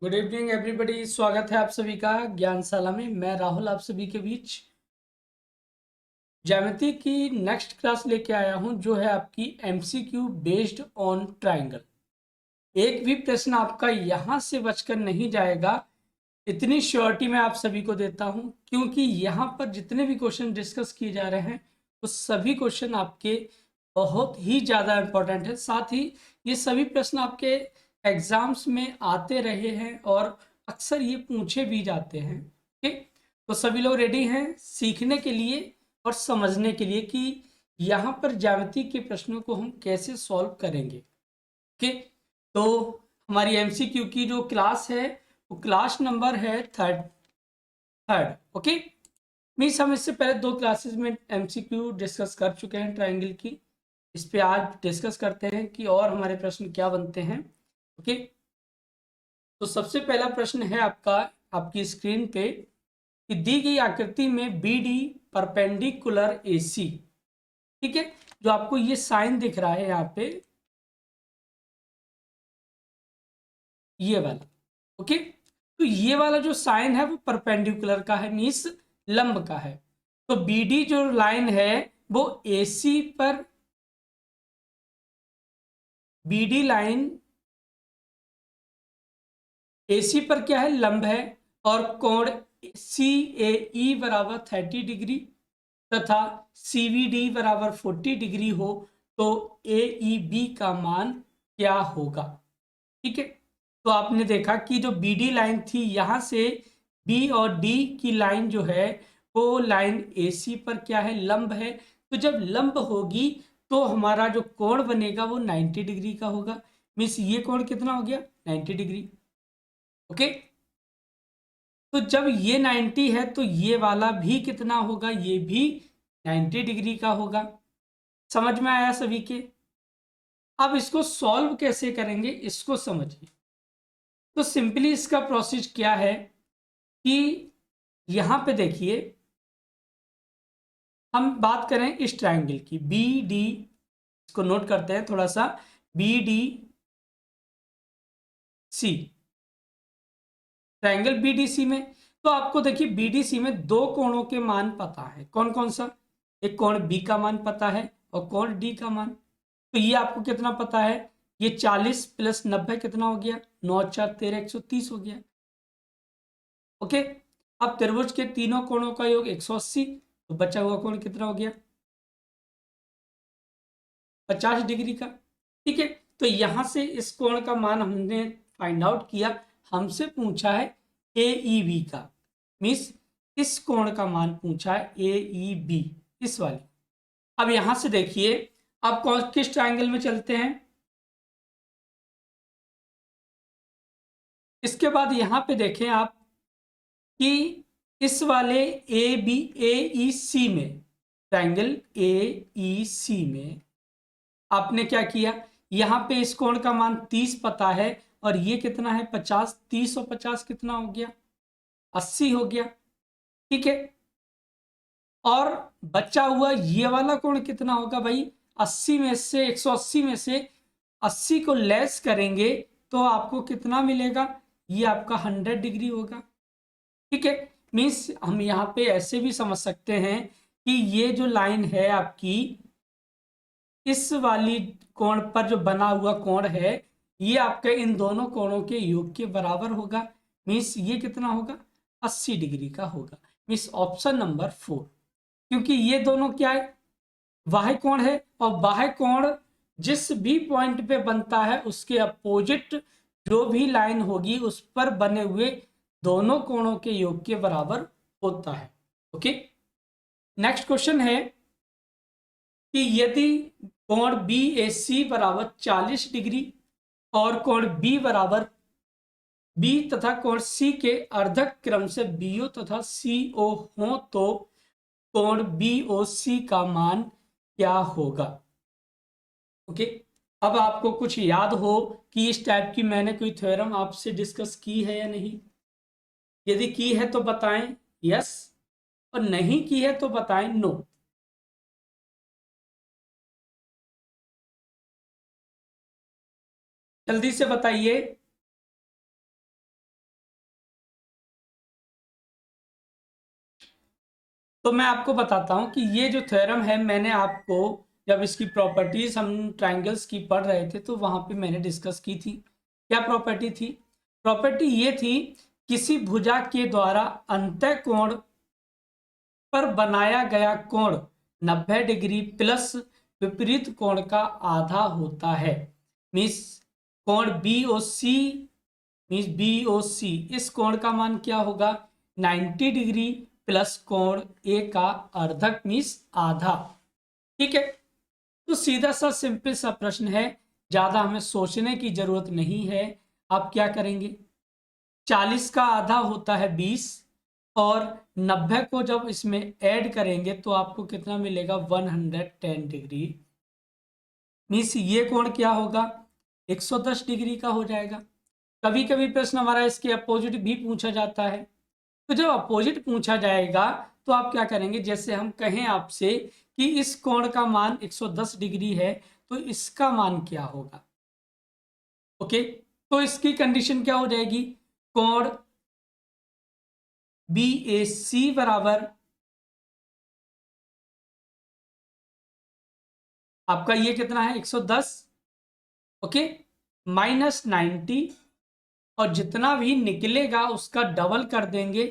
Good evening everybody. स्वागत है आप सभी का ज्ञानशाला में। मैं राहुल आप सभी के बीच ज्यामिति की नेक्स्ट क्लास लेके आया हूं, जो है आपकी एमसीक्यू बेस्ड ऑन ट्राइंगल। एक भी प्रश्न आपका यहां से बचकर नहीं जाएगा, इतनी श्योरिटी मैं आप सभी को देता हूं, क्योंकि यहां पर जितने भी क्वेश्चन डिस्कस किए जा रहे हैं वो सभी क्वेश्चन आपके बहुत ही ज़्यादा इंपॉर्टेंट है। साथ ही ये सभी प्रश्न आपके एग्जाम्स में आते रहे हैं और अक्सर ये पूछे भी जाते हैं। ठीक, तो सभी लोग रेडी हैं सीखने के लिए और समझने के लिए कि यहाँ पर ज्यामिति के प्रश्नों को हम कैसे सॉल्व करेंगे। ओके, तो हमारी एमसीक्यू की जो क्लास है वो क्लास नंबर है थर्ड थर्ड। ओके, मीन्स हम इससे पहले दो क्लासेस में एमसीक्यू डिस्कस कर चुके हैं ट्राइंगल की। इस पे आज डिस्कस करते हैं कि और हमारे प्रश्न क्या बनते हैं। ओके, तो सबसे पहला प्रश्न है आपका, आपकी स्क्रीन पे, कि दी गई आकृति में बी डी परपेंडिकुलर ए सी। ठीक है, जो आपको ये साइन दिख रहा है यहाँ पे, ये वाला। ओके, तो ये वाला जो साइन है वो परपेंडिकुलर का है, मीन्स लंब का है। तो बी डी जो लाइन है वो ए सी पर, बी डी लाइन एसी पर क्या है, लंब है। और कोण सी ए ई बराबर 30 डिग्री तथा सी वी डी बराबर 40 डिग्री हो तो ए ई बी का मान क्या होगा। ठीक है, तो आपने देखा कि जो बी डी लाइन थी, यहां से बी और डी की लाइन जो है वो लाइन ए सी पर क्या है, लंब है। तो जब लंब होगी तो हमारा जो कोण बनेगा वो 90 डिग्री का होगा। मीन्स ये कोण कितना हो गया, 90 डिग्री। ओके, तो जब ये 90 है तो ये वाला भी कितना होगा, ये भी 90 डिग्री का होगा। समझ में आया सभी के? अब इसको सॉल्व कैसे करेंगे इसको समझिए। तो सिंपली इसका प्रोसेस क्या है कि यहां पे देखिए, हम बात करें इस ट्राइंगल की बी डी, इसको नोट करते हैं थोड़ा सा, B D C, triangle BDC में। तो आपको देखिए बीडीसी में दो कोणों के मान पता है, कौन कौन सा, एक कोण बी का मान पता है और कोण डी का मान। तो ये आपको कितना पता है, ये 40 प्लस 90 कितना हो गया, 9 4 13 130 हो गया। ओके, अब त्रिभुज के तीनों कोणों का योग 180, तो बचा हुआ कोण कितना हो गया, 50 डिग्री का। ठीक है, तो यहां से इस कोण का मान हमने फाइंड आउट किया। हमसे पूछा है ए ई बी का, मीन्स इस कोण का मान पूछा है ए ई बी, इस वाली। अब यहां से देखिए, अब कौन किस ट्राइंगल में चलते हैं। इसके बाद यहां पे देखें आप कि इस वाले ए बी ए ई सी में, ट्राइंगल ए ई सी में आपने क्या किया, यहां पे इस कोण का मान 30 पता है और ये कितना है 50, 30 और 50 कितना हो गया, 80 हो गया। ठीक है, और बचा हुआ ये वाला कोण कितना होगा भाई, 80 में से 180 में से 80 को लेस करेंगे तो आपको कितना मिलेगा, ये आपका 100 डिग्री होगा। ठीक है, मीन्स हम यहाँ पे ऐसे भी समझ सकते हैं कि ये जो लाइन है आपकी, इस वाली कोण पर जो बना हुआ कोण है, ये आपके इन दोनों कोणों के योग के बराबर होगा। मीन्स ये कितना होगा, 80 डिग्री का होगा। मीन्स ऑप्शन नंबर 4, क्योंकि ये दोनों क्या है, बाह्य कोण है, और बाह्य कोण जिस भी पॉइंट पे बनता है उसके अपोजिट जो भी लाइन होगी उस पर बने हुए दोनों कोणों के योग के बराबर होता है। ओके, नेक्स्ट क्वेश्चन है कि यदि कोण बी ए सी बराबर 40 डिग्री और कोण बी बराबर बी तथा कोण सी के अर्धक क्रम से बीओ तथा सी ओ हो तो कोण बी ओ सी का मान क्या होगा। ओके, अब आपको कुछ याद हो कि इस टाइप की मैंने कोई थ्योरम आपसे डिस्कस की है या नहीं। यदि की है तो बताएं यस, और नहीं की है तो बताएं नो। जल्दी से बताइए। तो मैं आपको बताता हूं कि ये जो थ्योरम है, मैंने आपको जब इसकी प्रॉपर्टीज हम ट्राइंगल्स की पढ़ रहे थे तो वहां पे मैंने डिस्कस की थी। क्या प्रॉपर्टी थी? प्रॉपर्टी ये थी, किसी भुजा के द्वारा अंतः कोण पर बनाया गया कोण 90 डिग्री प्लस विपरीत कोण का आधा होता है। मीन्स कोण BOC, मीन्स BOC, इस कोण का मान क्या होगा? 90 डिग्री प्लस कोण ए का अर्धक मीन्स आधा। ठीक है, तो सीधा सा सिंपल सा प्रश्न है, ज्यादा हमें सोचने की जरूरत नहीं है। आप क्या करेंगे, 40 का आधा होता है 20, और 90 को जब इसमें ऐड करेंगे तो आपको कितना मिलेगा? 110 डिग्री। मीन्स ये कोण क्या होगा? 110 डिग्री का हो जाएगा। कभी कभी प्रश्न हमारा इसके अपोजिट भी पूछा जाता है, तो जब अपोजिट पूछा जाएगा तो आप क्या करेंगे, जैसे हम कहें आपसे कि इस कोण का मान 110 डिग्री है तो इसका मान क्या होगा? ओके, तो इसकी कंडीशन क्या हो जाएगी? कोण BAC बराबर आपका ये कितना है? 110, ओके, माइनस 90, और जितना भी निकलेगा उसका डबल कर देंगे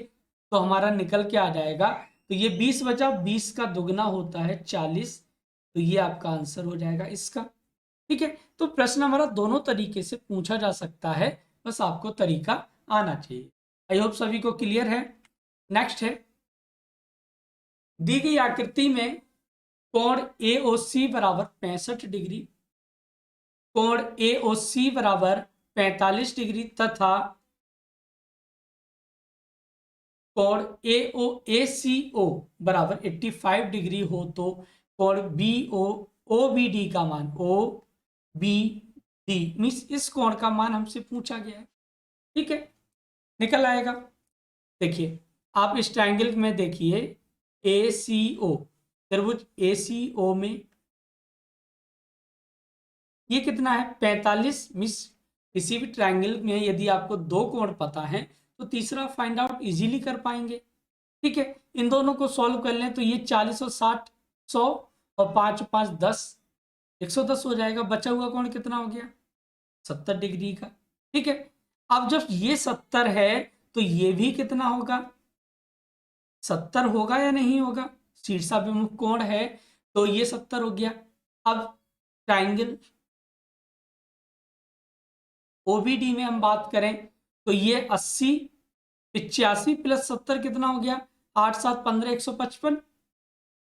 तो हमारा निकल के आ जाएगा। तो ये 20 बचा, 20 का दुगना होता है 40, तो ये आपका आंसर हो जाएगा इसका। ठीक है, तो प्रश्न हमारा दोनों तरीके से पूछा जा सकता है, बस आपको तरीका आना चाहिए। आई होप सभी को क्लियर है। नेक्स्ट है, दी गई आकृति में कोण AOC बराबर 65 डिग्री, कोण AOC बराबर 45 डिग्री तथा कोण ACO बराबर 85 डिग्री हो तो कोण OBD का मान, OBD मीन्स इस कोण का मान हमसे पूछा गया है। ठीक है, निकल आएगा। देखिए आप इस ट्रायंगल में देखिए, ACO, त्रिभुज ACO में ये कितना है? 45। मीन्स किसी भी ट्रायंगल में यदि आपको दो कोण पता है तो तीसरा फाइंड आउट इजीली कर पाएंगे। ठीक है, इन दोनों को सॉल्व कर लें तो ये 40 और 60 100, और 5 5 10, 110 हो जाएगा। बचा हुआ कोण कितना हो गया? 70 डिग्री का। ठीक है, अब जब ये 70 है तो ये भी कितना होगा? 70 होगा या नहीं होगा? शीर्षाभिमुख कोण है तो ये 70 हो गया। अब ट्राइंगल OBD में हम बात करें तो ये 80, 85 प्लस 70 कितना हो गया? 8 7 15, 155।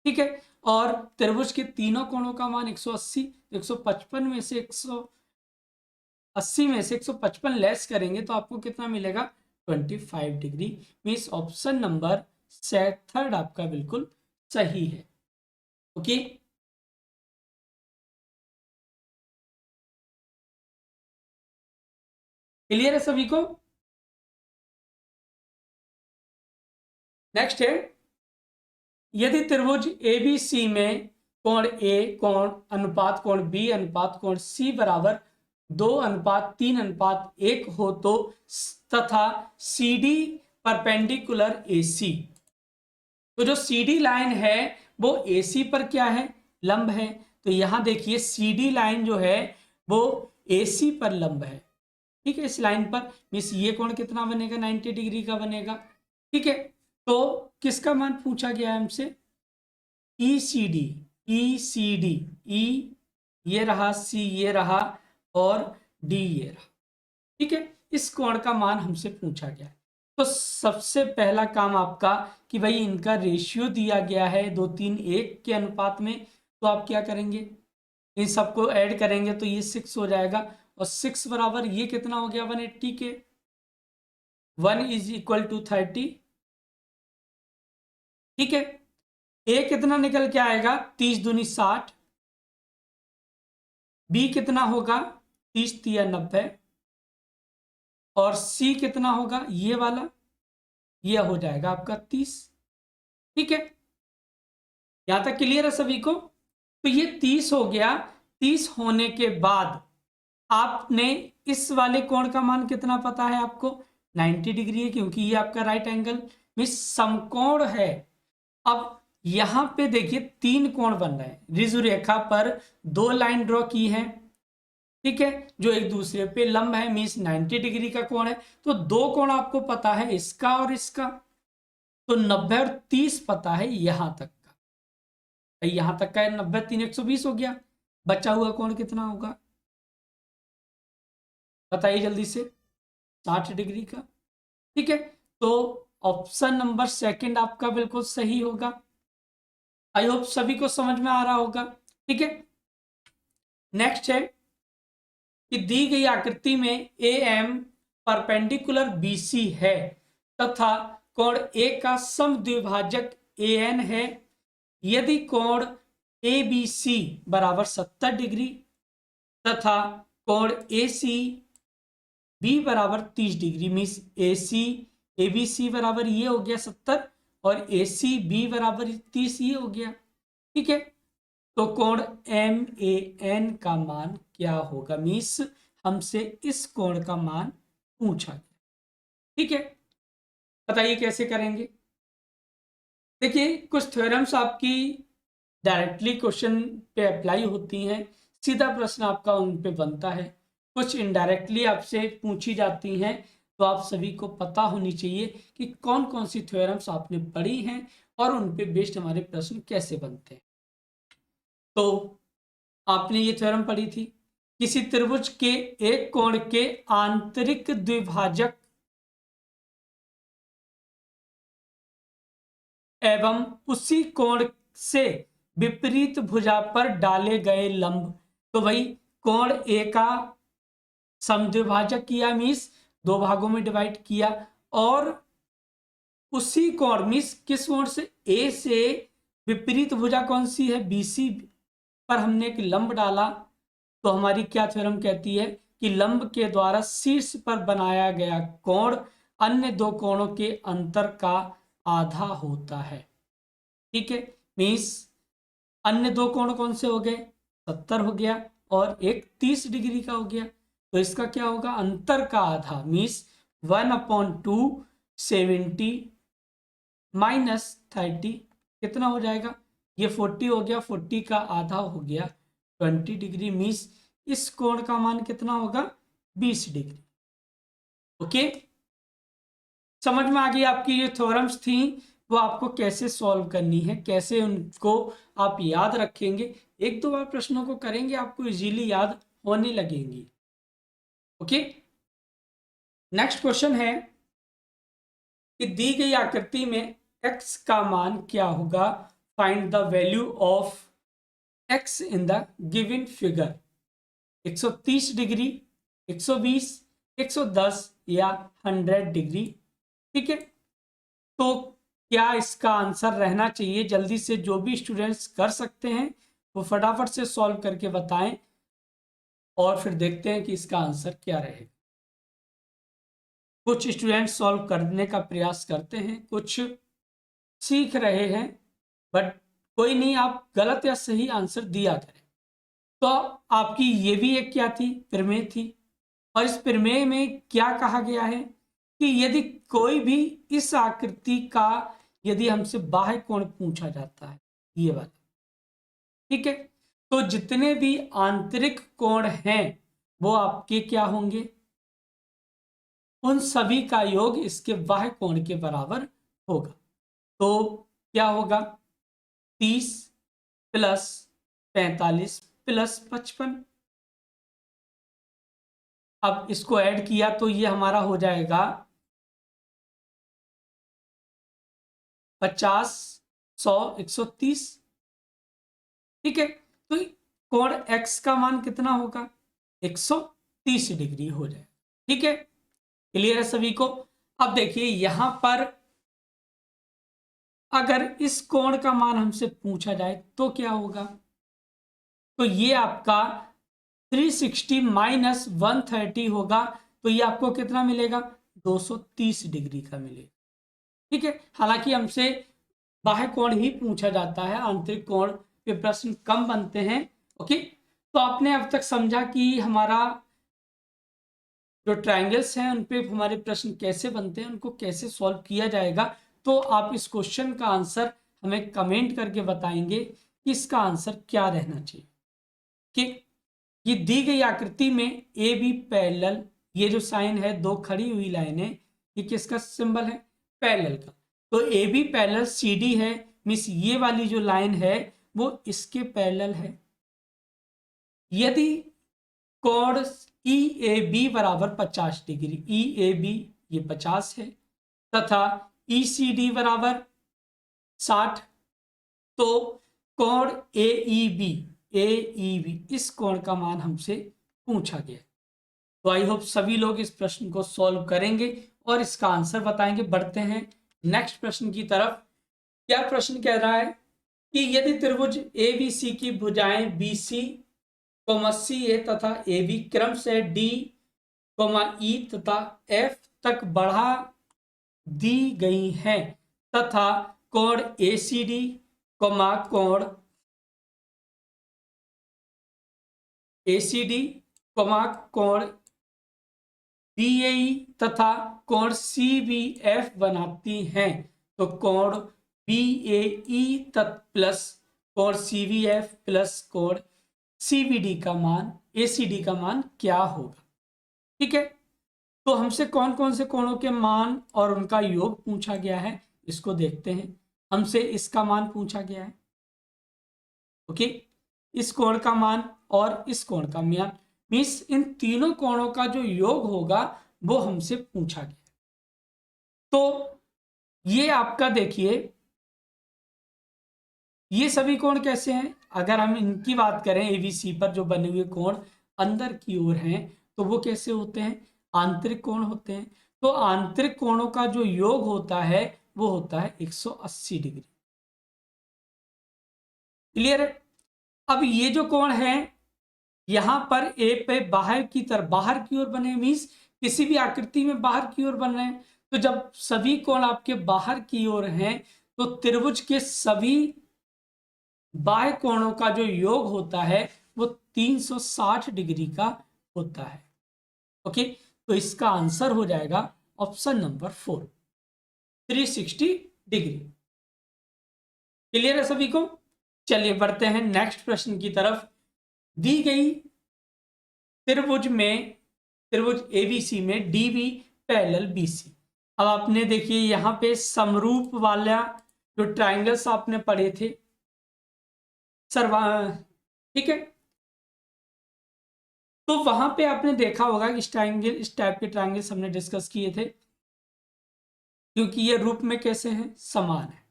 ठीक है, और त्रिभुज के तीनों कोणों का मान 180, 155 में से 180 में से 155 लेस करेंगे तो आपको कितना मिलेगा? 25 degree. Means option number third आपका बिल्कुल सही है। ओके, क्लियर है सभी को? नेक्स्ट है, यदि त्रिभुज ABC में कोण A कोण अनुपात कोण B अनुपात कोण C बराबर 2:3:1 हो तो तथा CD परपेंडिकुलर AC, तो जो CD लाइन है वो AC पर क्या है? लंब है। तो यहां देखिए CD लाइन जो है वो AC पर लंब है। ठीक है, इस लाइन पर मीन्स ये कोण कितना बनेगा? 90 डिग्री का बनेगा। ठीक है, तो किसका मान पूछा गया है हमसे? ECD, ECD, E ये रहा, C ये रहा, और D ये रहा। ठीक है, इस कोण का मान हमसे पूछा गया है। तो सबसे पहला काम आपका कि भाई इनका रेशियो दिया गया है 2 3 1 के अनुपात में, तो आप क्या करेंगे? इन सबको ऐड करेंगे तो ये 6 हो जाएगा, और 6 बराबर ये कितना हो गया? 180 के 1 इज इक्वल टू 30। ठीक है, ए कितना निकल के आएगा? 30 दूनी 60, बी कितना होगा? 30 तिया 90, और सी कितना होगा? ये वाला, ये हो जाएगा आपका 30। ठीक है, यहां तक क्लियर है सभी को? तो ये 30 हो गया। 30 होने के बाद आपने इस वाले कोण का मान कितना पता है आपको? 90 डिग्री है, क्योंकि ये आपका राइट एंगल मीन्स समकोण है। अब यहां पे देखिए 3 कोण बन रहे हैं, ऋजु रेखा पर 2 लाइन ड्रॉ की है, ठीक है, जो एक दूसरे पे लंब है, मीन्स 90 डिग्री का कोण है। तो 2 कोण आपको पता है, इसका और इसका, तो 90 और 30 पता है यहां तक का, यहां तक का 90 3 120 हो गया। बचा हुआ कोण कितना होगा बताइए जल्दी से, 60 डिग्री का, ठीक है। तो ऑप्शन नंबर सेकंड आपका बिल्कुल सही होगा। आई होप सभी को समझ में आ रहा होगा, ठीक है। नेक्स्ट है कि दी गई आकृति में A M perpendicular B C है तथा कोण ए का समद्विभाजक ए एन है। यदि कोण ए बी सी बराबर 70 डिग्री तथा कोण ए सी बी बराबर 30 डिग्री, means A C A B C बराबर ये हो गया 70 और ए सी बी बराबर 30 ये हो गया, ठीक है। तो कोण एम ए एन का मान क्या होगा, मीन्स हमसे इस कोण का मान पूछा गया, ठीक है। बताइए कैसे करेंगे। देखिए कुछ थ्योरम्स आपकी डायरेक्टली क्वेश्चन पे अप्लाई होती हैं, सीधा प्रश्न आपका उन पे बनता है, कुछ इनडायरेक्टली आपसे पूछी जाती हैं। तो आप सभी को पता होनी चाहिए कि कौन कौन सी थ्योरम्स आपने पढ़ी हैं और उन पे बेस्ड हमारे प्रश्न कैसे बनते हैं। तो आपने ये थ्योरम पढ़ी थी, किसी त्रिभुज के एक कोण के आंतरिक द्विभाजक एवं उसी कोण से विपरीत भुजा पर डाले गए लंब। तो भाई कोण ए का समद्विभाजक किया, मीन्स 2 भागों में डिवाइड किया, और उसी कोण मीन्स किस कोण से, ए से विपरीत भुजा कौन सी है, बीसी पर हमने एक लंब डाला। तो हमारी क्या थ्योरम कहती है कि लंब के द्वारा शीर्ष पर बनाया गया कोण अन्य 2 कोणों के अंतर का आधा होता है, ठीक है। मीन्स अन्य 2 कोण कौन से हो गए, 70 हो गया और एक 30 डिग्री का हो गया। तो इसका क्या होगा, अंतर का आधा, मीन्स 1/2 70 माइनस 30 कितना हो जाएगा, ये 40 हो गया, 40 का आधा हो गया 20 डिग्री, मीन्स इस कोण का मान कितना होगा 20 डिग्री। ओके, समझ में आ गई आपकी ये थ्योरम्स थी, वो आपको कैसे सॉल्व करनी है, कैसे उनको आप याद रखेंगे। 1-2 बार प्रश्नों को करेंगे आपको इजीली याद होने लगेंगी। ओके, नेक्स्ट क्वेश्चन है कि दी गई आकृति में x का मान क्या होगा, find the value of x in the given figure. 130 degree, 120, 110 या 100 डिग्री, ठीक है। तो क्या इसका आंसर रहना चाहिए, जल्दी से जो भी स्टूडेंट्स कर सकते हैं वो फटाफट से सॉल्व करके बताएं और फिर देखते हैं कि इसका आंसर क्या रहेगा। कुछ स्टूडेंट्स सॉल्व करने का प्रयास करते हैं, कुछ सीख रहे हैं, बट कोई नहीं, आप गलत या सही आंसर दिया करें। तो आपकी ये भी एक क्या थी, प्रमेय थी, और इस प्रमेय में क्या कहा गया है कि यदि कोई भी इस आकृति का यदि हमसे बाह्य कोण पूछा जाता है, ये वाला, ठीक है, तो जितने भी आंतरिक कोण हैं वो आपके क्या होंगे, उन सभी का योग इसके बाह्य कोण के बराबर होगा। तो क्या होगा, 30 प्लस 45 प्लस 55। अब इसको ऐड किया तो ये हमारा हो जाएगा 50, 100, 130, ठीक है। तो कोण x का मान कितना होगा, 130 डिग्री हो जाए, ठीक है। क्लियर है सभी को। अब देखिए यहां पर अगर इस कोण का मान हमसे पूछा जाए तो क्या होगा, तो ये आपका 360 माइनस 130 होगा, तो ये आपको कितना मिलेगा, 230 डिग्री का मिलेगा, ठीक है। हालांकि हमसे बाह्य कोण ही पूछा जाता है, आंतरिक कोण पे प्रश्न कम बनते हैं। ओके, तो आपने अब तक समझा कि हमारा जो ट्रायंगल्स हैं उन पे हमारे प्रश्न कैसे बनते हैं, उनको कैसे सॉल्व किया जाएगा। तो आप इस क्वेश्चन का आंसर हमें कमेंट करके बताएंगे कि इसका आंसर क्या रहना चाहिए। कि ये दी गई आकृति में ए बी पैरेलल, ये जो साइन है दो खड़ी हुई लाइन है, ये किसका सिंबल है? पैरेलल का। तो A B parallel C D है, मीन्स ये वाली जो लाइन है वो इसके पैरेलल है। यदि कोण ई ए बी बराबर 50 डिग्री, ई ए बी ये 50 है, तथा ई सी डी बराबर 60, तो कोण ए ई बी इस कोण का मान हमसे पूछा गया। तो आई होप सभी लोग इस प्रश्न को सॉल्व करेंगे और इसका आंसर बताएंगे। बढ़ते हैं नेक्स्ट प्रश्न की तरफ। क्या प्रश्न कह रहा है कि यदि त्रिभुज ए बी सी की भुजाएं बी सी सी ए तथा ए बी क्रम से डी ई तथा एफ तक बढ़ा दी गई हैं तथा कोण ए सी डी कोण ACD, कोण BAE तथा कोण CBF बनाती हैं, तो कोण BAE प्लस कोण CBF प्लस कोण CBD का मान ACD का मान क्या होगा? ठीक है, तो हमसे कौन कौन से कोणों के मान और उनका योग पूछा गया है, इसको देखते हैं। हमसे इसका मान पूछा गया है, ओके, इस कोण का मान और इस कोण का मान, मीन्स इन तीनों कोणों का जो योग होगा वो हमसे पूछा गया। तो ये आपका देखिए, ये सभी कोण कैसे हैं? अगर हम इनकी बात करें, एबीसी पर जो बने हुए कोण अंदर की ओर हैं, तो वो कैसे होते हैं? आंतरिक कोण होते हैं। तो आंतरिक कोणों का जो योग होता है वो होता है 180 डिग्री। क्लियर है? अब ये जो कोण है यहां पर ए पे बाहर की तरफ, बाहर की ओर बने, मीन्स किसी भी आकृति में बाहर की ओर बन रहे हैं। तो जब सभी कोण आपके बाहर की ओर हैं तो त्रिभुज के सभी बाह्य कोणों का जो योग होता है वो 360 डिग्री का होता है। ओके, तो इसका आंसर हो जाएगा ऑप्शन नंबर 4, 360 डिग्री। क्लियर है सभी को? चलिए बढ़ते हैं नेक्स्ट प्रश्न की तरफ। दी गई त्रिभुज एबीसी में डीबी पैरेलल बीसी। अब आपने देखिए यहां पे समरूप वाला जो ट्राइंगल्स आपने पढ़े थे सर्वा, ठीक है, तो वहां पे आपने देखा होगा कि इस टाइप के ट्राइंगल्स हमने डिस्कस किए थे, क्योंकि ये रूप में कैसे हैं? समान है।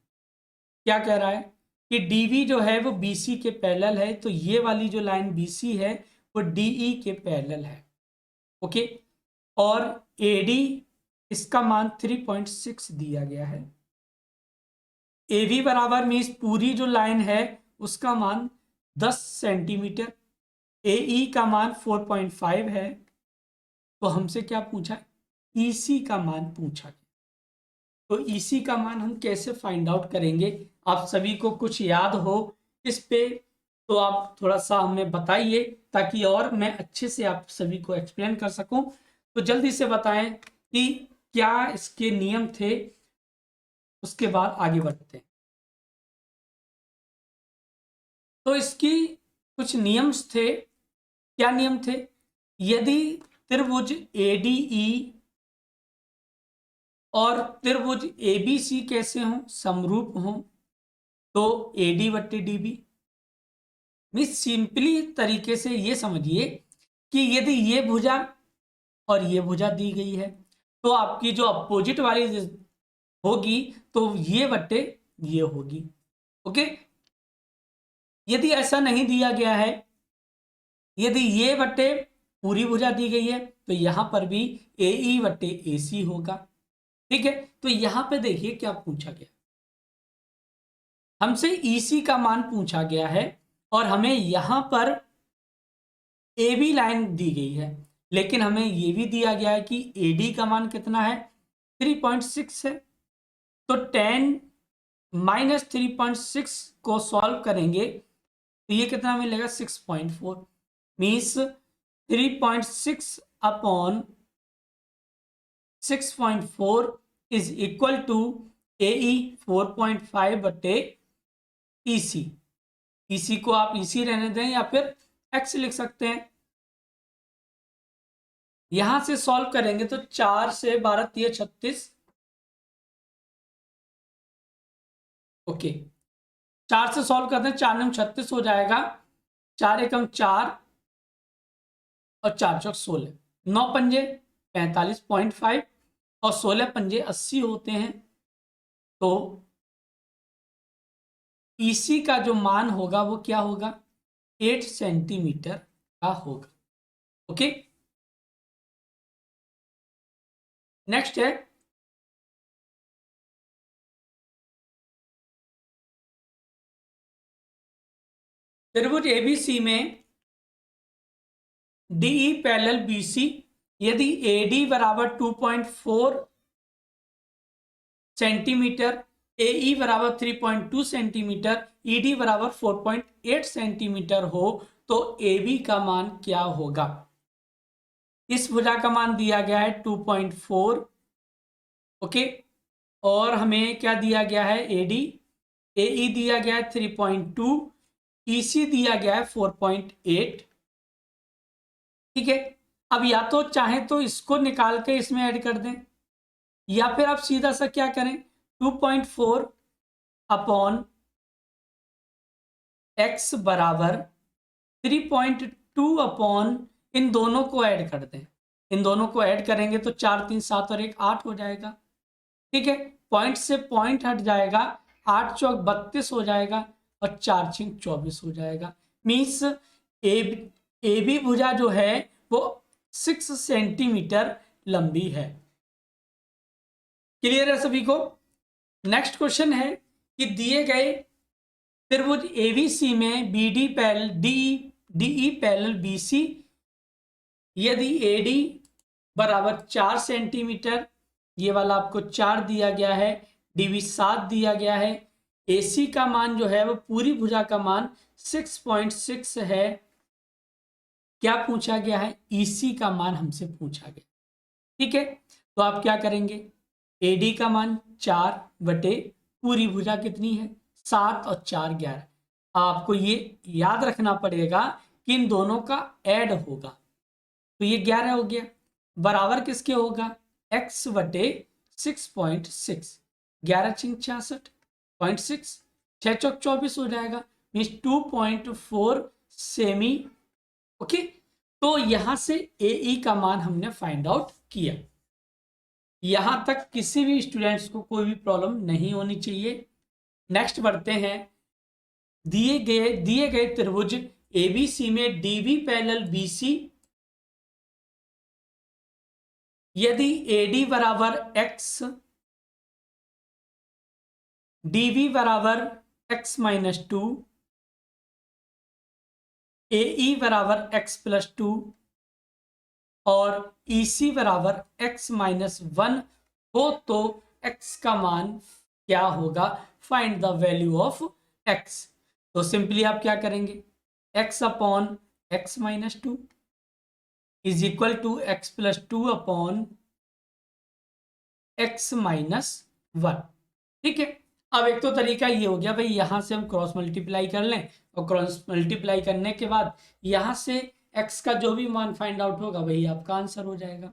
क्या कह रहा है कि डीबी जो है वो बीसी के पैरेलल है, तो ये वाली जो लाइन बीसी है वो डीई के पैरेलल है। ओके, और एडी इसका मान 3.6 दिया गया है। एबी बराबर मीन्स पूरी जो लाइन है उसका मान 10 सेंटीमीटर, एई का मान 4.5 है। तो हमसे क्या पूछा? ईसी का मान पूछा। तो ईसी का मान हम कैसे फाइंड आउट करेंगे? आप सभी को कुछ याद हो इस पे तो आप थोड़ा सा हमें बताइए, ताकि और मैं अच्छे से आप सभी को एक्सप्लेन कर सकूं। तो जल्दी से बताएं कि क्या इसके नियम थे, उसके बाद आगे बढ़ते हैं। तो इसकी कुछ नियम्स थे। क्या नियम थे? यदि त्रिभुज एडीई और त्रिभुज एबीसी कैसे हों? समरूप हों, तो एडी बट्टे डीबी। मीन्स सिंपली तरीके से ये समझिए कि यदि ये भुजा और ये भुजा दी गई है तो आपकी जो अपोजिट वाली होगी तो ये बट्टे ये होगी। ओके, यदि ऐसा नहीं दिया गया है, यदि ये बट्टे पूरी भुजा दी गई है तो यहां पर भी एई बट्टे एसी होगा। ठीक है, तो यहां पे देखिए क्या पूछा गया, हमसे ईसी का मान पूछा गया है और हमें यहां पर ए बी लाइन दी गई है, लेकिन हमें यह भी दिया गया है कि एडी का मान कितना है? 3.6 है। तो 10 माइनस 3.6 को सॉल्व करेंगे तो ये कितना मिलेगा? 6.4। Means 3.6 upon 6.4 is equal to AE 4.5 बटे EC, EC को आप EC रहने दें या फिर X लिख सकते हैं। यहां से सॉल्व करेंगे तो 4 से 12 3 36, ओके 4 से सॉल्व करते हैं, 4 9 36 हो जाएगा, 4 एकम 4 और 4 चौक 16, 9 पंजे 45.5 और 16 पंजे 80 होते हैं। तो EC का जो मान होगा वो क्या होगा, 8 सेंटीमीटर का होगा। ओके, नेक्स्ट है त्रिभुज ABC में DE पैरेलल BC, यदि AD बराबर 2.4 सेंटीमीटर, AE बराबर 3.2 सेंटीमीटर, ED बराबर 4.8 सेंटीमीटर हो तो AB का मान क्या होगा। इस भुजा का मान दिया गया है 2.4, ओके, और हमें क्या दिया गया है AD, AE दिया गया है 3.2, EC दिया गया है 4.8, ठीक है। अब या तो चाहे तो इसको निकाल के इसमें ऐड कर दें, या फिर आप सीधा सा क्या करें, 2.4 अपॉन x बराबर 3.2 अपॉन इन दोनों को ऐड कर दें। इन दोनों को ऐड करेंगे तो 4 3 7 और 1 8 हो जाएगा, ठीक है। पॉइंट से पॉइंट हट जाएगा, 8 चौक 32 हो जाएगा और 4 छिंक 24 हो जाएगा। मीन्स ए बी भुजा जो है वो 6 सेंटीमीटर लंबी है। क्लियर है सभी को। नेक्स्ट क्वेश्चन है कि दिए गए त्रिभुज ABC में BD parallel DE parallel BC, यदि AD बराबर 4 सेंटीमीटर, ये वाला आपको 4 दिया गया है, DB 7 दिया गया है, AC का मान जो है वो पूरी भुजा का मान 6.6 है। क्या पूछा गया है, EC का मान हमसे पूछा गया, ठीक है। तो आप क्या करेंगे, AD का मान 4 बटे पूरी भुजा कितनी है 7 और 4 11। आपको ये याद रखना पड़ेगा कि इन दोनों का ऐड होगा, तो ये 11 हो गया, बराबर किसके होगा, x बटे 6.6, 11 छिंग 66.6, 6 चौक 24 हो जाएगा, मीन्स 2.4 सेमी, ओके। तो यहां से AE का मान हमने फाइंड आउट किया। यहां तक किसी भी स्टूडेंट्स को कोई भी प्रॉब्लम नहीं होनी चाहिए। नेक्स्ट बढ़ते हैं, दिए गए त्रिभुज ABC में DB पैरेलल BC, यदि AD बराबर x, DB बराबर x माइनस 2, AE बराबर x प्लस 2 और EC बराबर x माइनस 1 हो तो x का मान क्या होगा, find the value of x। तो सिंपली आप क्या करेंगे, x upon x minus 2 is equal to x plus 2 upon x minus 1, ठीक है। अब एक तो तरीका ये हो गया भाई, यहां से हम क्रॉस मल्टीप्लाई कर लें और क्रॉस मल्टीप्लाई करने के बाद यहां से x का जो भी मान फाइंड आउट होगा वही आपका आंसर हो जाएगा।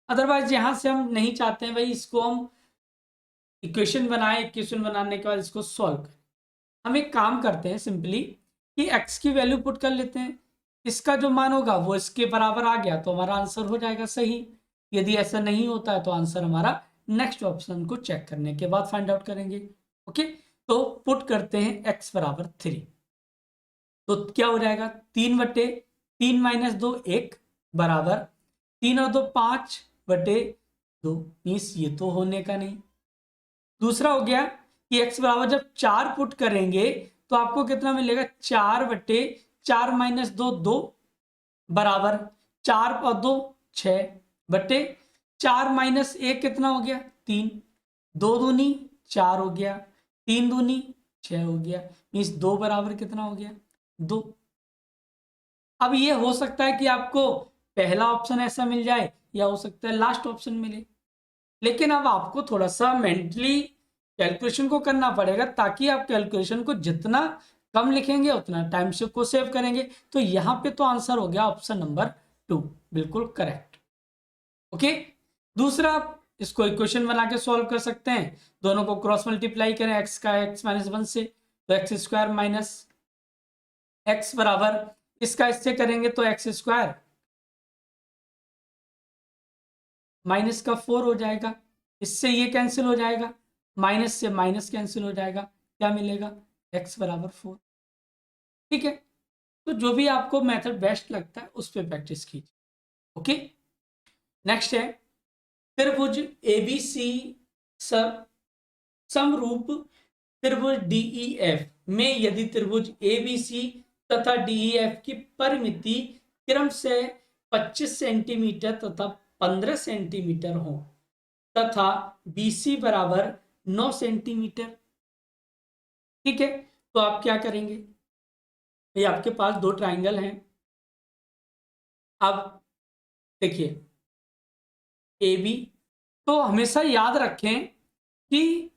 अदरवाइज यहां से हम नहीं चाहते हैं भाई इसको हम इक्वेशन बनाए, इक्वेशन बनाने के बाद इसको सॉल्व करें। हम एक काम करते हैं सिंपली कि x की वैल्यू पुट कर लेते हैं, इसका जो मान होगा वो इसके बराबर आ गया तो हमारा आंसर हो जाएगा सही। यदि ऐसा नहीं होता है तो आंसर हमारा नेक्स्ट ऑप्शन को चेक करने के बाद फाइंड आउट करेंगे, ओके। तो पुट करते हैं x बराबर 3, तो क्या हो जाएगा 3 बटे 3 माइनस 2 1 बराबर 3 और 2 5 बटे 2, मीन्स ये तो होने का नहीं। दूसरा हो गया कि x बराबर जब 4 पुट करेंगे तो आपको कितना मिलेगा, 4 बटे 4 माइनस 2 2 बराबर 4 और 2 6 बटे 4 माइनस 1 कितना हो गया 3, 2 दूनी 4 हो गया, 3 दूनी 6 हो गया, मीन्स 2 बराबर कितना हो गया 2। अब ये हो सकता है कि आपको पहला ऑप्शन ऐसा मिल जाए या हो सकता है लास्ट ऑप्शन मिले, लेकिन अब आपको थोड़ा सा मेंटली कैलकुलेशन को करना पड़ेगा, ताकि आप कैलकुलेशन को जितना कम लिखेंगे उतना टाइम को सेव करेंगे। तो यहाँ पे तो आंसर हो गया ऑप्शन नंबर 2, बिल्कुल करेक्ट। ओके, दूसरा इसको इक्वेशन बना के सॉल्व कर सकते हैं। दोनों को क्रॉस मल्टीप्लाई करें एक्स का एक्स माइनस 1 से, तो एक्स स्क्वायर माइनस एक्स बराबर, इसका इससे करेंगे तो एक्स स्क्वायर माइनस का 4 हो जाएगा, इससे ये कैंसिल हो जाएगा, माइनस से माइनस कैंसिल हो जाएगा, क्या मिलेगा, एक्स बराबर 4। ठीक है, तो जो भी आपको मेथड बेस्ट लगता है उस पर प्रैक्टिस कीजिए। ओके, नेक्स्ट है त्रिभुज एबीसी समरूप त्रिभुज डीईएफ में यदि त्रिभुज एबीसी तथा डीईएफ की परिमिति क्रम से 25 सेंटीमीटर तथा 15 सेंटीमीटर हो तथा बीसी बराबर 9 सेंटीमीटर। ठीक है, तो आप क्या करेंगे, ये आपके पास दो ट्राइंगल हैं। अब देखिए ए बी, तो हमेशा याद रखें कि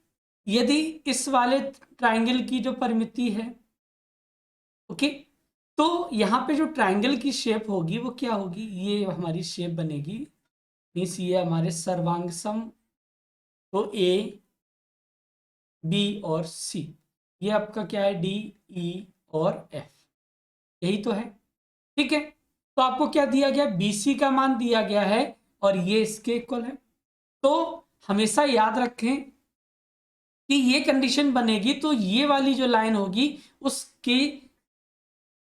यदि इस वाले ट्राइंगल की जो परिमिति है, ओके, तो यहाँ पे जो ट्राइंगल की शेप होगी वो क्या होगी, ये हमारी शेप बनेगी, मीन्स ये हमारे सर्वांग सम, तो ए बी और सी, ये आपका क्या है, डी ई और एफ, यही तो है। ठीक है, तो आपको क्या दिया गया, BC का मान दिया गया है और ये इसके इक्वल है। तो हमेशा याद रखें कि ये कंडीशन बनेगी तो ये वाली जो लाइन होगी उसकी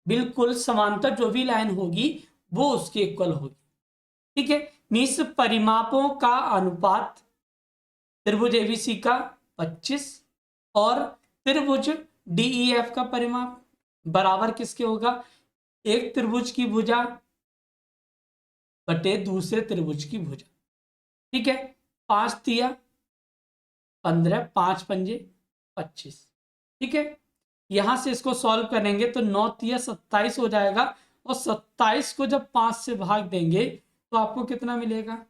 बिल्कुल समांतर जो भी लाइन होगी वो उसके इक्वल होगी। ठीक है, मीन्स परिमापों का अनुपात त्रिभुज एबीसी का 25 और त्रिभुज डीईएफ का परिमाप बराबर किसके होगा, एक त्रिभुज की भुजा बटे दूसरे त्रिभुज की भुजा। ठीक है, 5 तिया 15, 5 पंजे 25। ठीक है, यहां से इसको सॉल्व करेंगे तो 9 तिया 27 हो जाएगा, और 27 को जब 5 से भाग देंगे तो आपको कितना मिलेगा,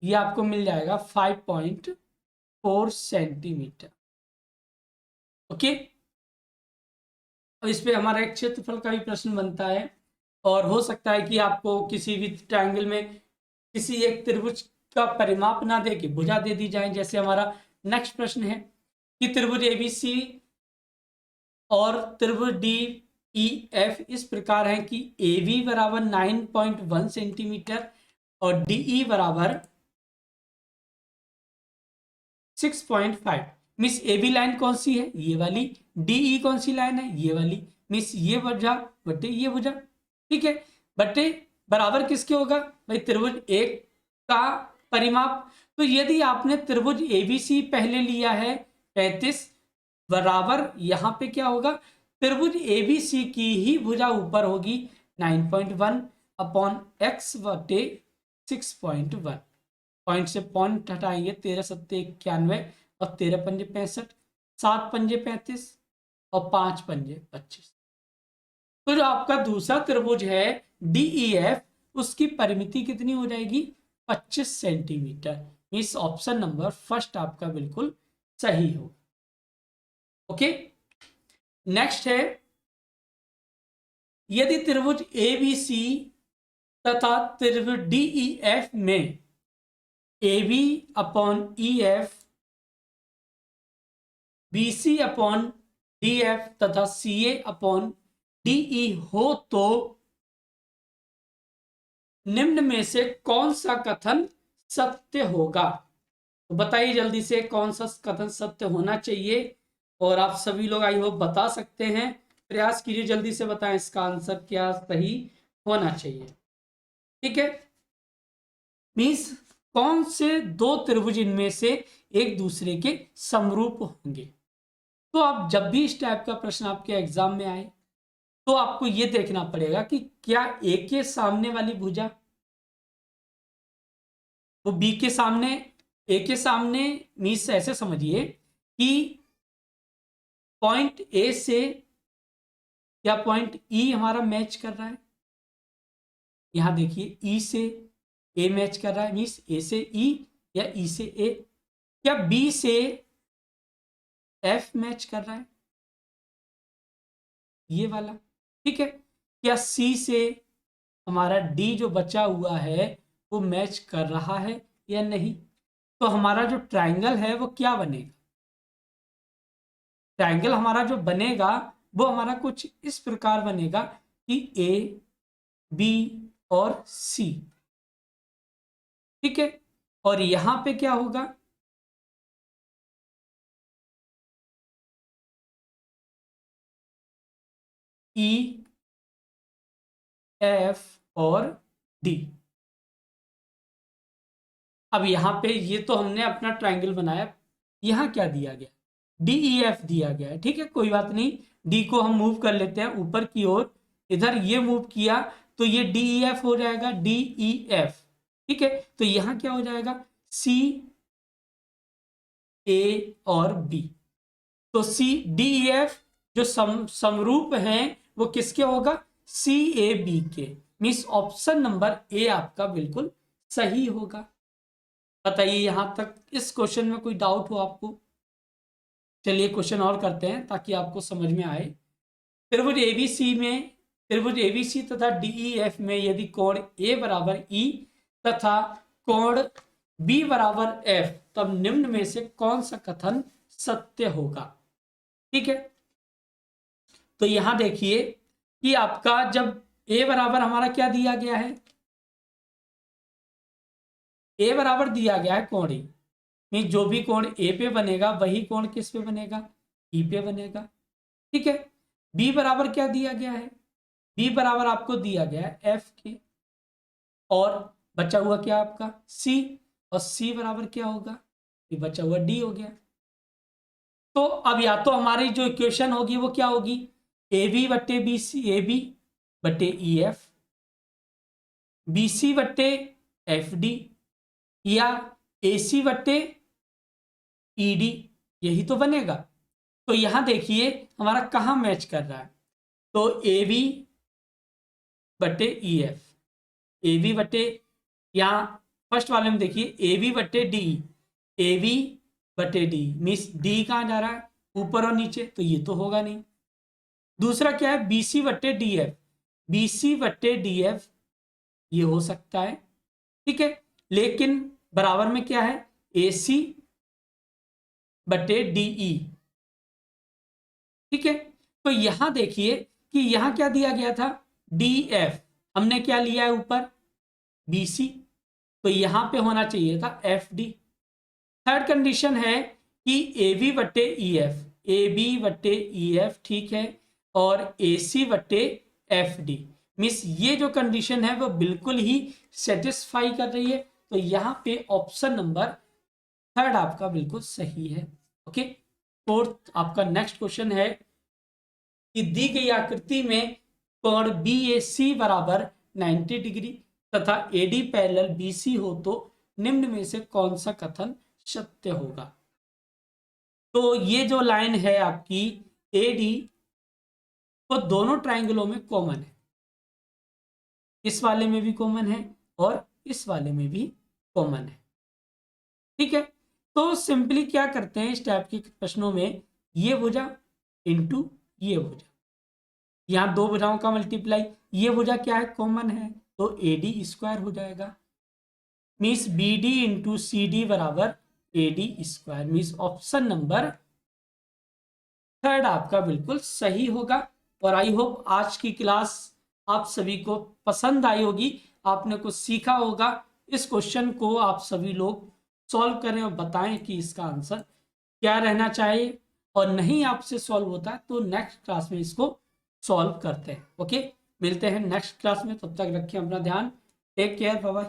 ये आपको मिल जाएगा 5.4 सेंटीमीटर। ओके, अब इस पे हमारा एक क्षेत्रफल का भी प्रश्न बनता है, और हो सकता है कि आपको किसी भी ट्रायंगल में किसी एक त्रिभुज का परिमाप ना दे के भुजा दे दी जाए। जैसे हमारा नेक्स्ट प्रश्न है कि त्रिभुज एबीसी और त्रिभुज डी ई एफ इस प्रकार है कि ए बी बराबर 9.1 सेंटीमीटर और डीई बराबर 6.5। मिस ए बी लाइन कौन सी है, ये वाली, डीई कौन सी लाइन है, ये वाली, मिस ये भुजा बटे ये भुजा। ठीक है, बटे बराबर किसके होगा भाई, त्रिभुज एक का परिमाप। तो यदि आपने त्रिभुज एबीसी पहले लिया है 35 बराबर, यहां पे क्या होगा, त्रिभुज एबीसी की ही भुजा ऊपर होगी 9.1 अपॉन एक्स बटे 6.1, पॉइंट से पॉइंट हटाएंगे, 13 सत्ते 91 और 13 पंजे 65, 7 पंजे 35 और 5 पंजे 25। तो जो आपका दूसरा त्रिभुज है डीईएफ, उसकी परिमिति कितनी हो जाएगी, 25 सेंटीमीटर। इस ऑप्शन नंबर फर्स्ट आपका बिल्कुल सही हो। ओके, नेक्स्ट है यदि त्रिभुज एबीसी तथा त्रिभुज डीईएफ में AB upon EF, BC upon DF तथा CA अपॉन DE हो तो निम्न में से कौन सा कथन सत्य होगा। तो बताइए जल्दी से कौन सा कथन सत्य होना चाहिए, और आप सभी लोग आई होप बता सकते हैं, प्रयास कीजिए जल्दी से बताएं इसका आंसर क्या सही होना चाहिए। ठीक है, मीन्स कौन से दो त्रिभुज इनमें से एक दूसरे के समरूप होंगे। तो आप जब भी इस टाइप का प्रश्न आपके एग्जाम में आए तो आपको यह देखना पड़ेगा कि क्या ए के सामने वाली भुजा वो बी के सामने, ए के सामने, मीन्स ऐसे समझिए कि पॉइंट ए से क्या पॉइंट ई हमारा मैच कर रहा है। यहां देखिए ई से ए मैच कर रहा है, मीन्स ए से ई या ई से ए। क्या बी से एफ मैच कर रहा है, ये वाला, ठीक है। क्या सी से हमारा डी जो बचा हुआ है वो मैच कर रहा है या नहीं। तो हमारा जो ट्रायंगल है वो क्या बनेगा, ट्रायंगल हमारा जो बनेगा वो हमारा कुछ इस प्रकार बनेगा कि ए बी और सी, ठीक है। और यहां पे क्या होगा, ई एफ और डी। अब यहां पे ये तो हमने अपना ट्रायंगल बनाया, यहां क्या दिया गया, डी ई एफ दिया गया है, ठीक है। कोई बात नहीं, डी को हम मूव कर लेते हैं ऊपर की ओर, इधर ये मूव किया तो ये डी ई एफ हो जाएगा, डी ई एफ, ठीक है। तो यहां क्या हो जाएगा, सी ए और बी। तो सी डी ई एफ जो समरूप हैं वो किसके होगा, सी ए बी के। मीन्स ऑप्शन नंबर ए आपका बिल्कुल सही होगा। बताइए यहां तक इस क्वेश्चन में कोई डाउट हो आपको। चलिए क्वेश्चन और करते हैं ताकि आपको समझ में आए। त्रिभुज एबीसी में, त्रिभुज एबीसी तथा डीईएफ में यदि कोण ए बराबर ई तथा कोण बी बराबर एफ, तब निम्न में से कौन सा कथन सत्य होगा, ठीक है। तो यहां देखिए कि आपका जब ए बराबर हमारा क्या दिया गया है, ए बराबर दिया गया है कोण ई, मीन जो भी कोण ए पे बनेगा वही कोण किस पे बनेगा, ई पे बनेगा, ठीक है। बी बराबर क्या दिया गया है, बी बराबर आपको दिया गया है एफ के, और बचा हुआ क्या आपका सी, और सी बराबर क्या होगा, ये बचा हुआ डी हो गया। तो अब या तो हमारी जो इक्वेशन होगी वो क्या होगी, ए बी बट्टे बी सी, ए बी बट्टे ई एफ, बी सी बट्टे एफ डी, या ए सी बट्टे ई डी, यही तो बनेगा। तो यहां देखिए हमारा कहाँ मैच कर रहा है, तो ए बी बट्टे ई एफ, ए बी बट्टे, यहाँ फर्स्ट वाले में देखिए ए बी बट्टे डी, ए बी बट्टे डी, मीन्स डी कहाँ जा रहा है, ऊपर और नीचे, तो ये तो होगा नहीं। दूसरा क्या है, बी सी बट्टे डी एफ, बी सी बट्टे डी एफ, ये हो सकता है, ठीक है। लेकिन बराबर में क्या है, ए सी बट्टे डीई, ठीक है। तो यहां देखिए कि यहां क्या दिया गया था, डी एफ, हमने क्या लिया है ऊपर बी सी, तो यहां पे होना चाहिए था एफ डी। थर्ड कंडीशन है कि ए बी बट्टे ई एफ, ए बी बट्टे ई एफ, ठीक है, और ए सी बट्टे एफ डी, मीन्स ये जो कंडीशन है वो बिल्कुल ही सेटिस्फाई कर रही है। तो यहाँ पे ऑप्शन नंबर थर्ड आपका बिल्कुल सही है। ओके, फोर्थ आपका नेक्स्ट क्वेश्चन है कि दी गई आकृति में कोण बी ए सी बराबर 90 डिग्री तथा A D parallel B C हो तो निम्न में से कौन सा कथन सत्य होगा। तो ये जो लाइन है आपकी ए डी, वो दोनों ट्राइंगलों में कॉमन है, इस वाले में भी कॉमन है और इस वाले में भी कॉमन है, ठीक है। तो सिंपली क्या करते हैं इस टाइप के प्रश्नों में, ये भुजा इंटू ये भुजा, यहाँ दो भुजाओं का मल्टीप्लाई, ये भुजा क्या है कॉमन है, तो ए डी स्क्वायर हो जाएगा, means B D into C D बराबर A D square, means option number third आपका बिल्कुल सही होगा। और आई होप आज की क्लास आप सभी को पसंद आई होगी, आपने कुछ सीखा होगा। इस क्वेश्चन को आप सभी लोग सॉल्व करें और बताएं कि इसका आंसर क्या रहना चाहिए, और नहीं आपसे सॉल्व होता है तो नेक्स्ट क्लास में इसको सॉल्व करते हैं। ओके, मिलते हैं नेक्स्ट क्लास में, तब तक रखें अपना ध्यान, टेक केयर, बाय बाय।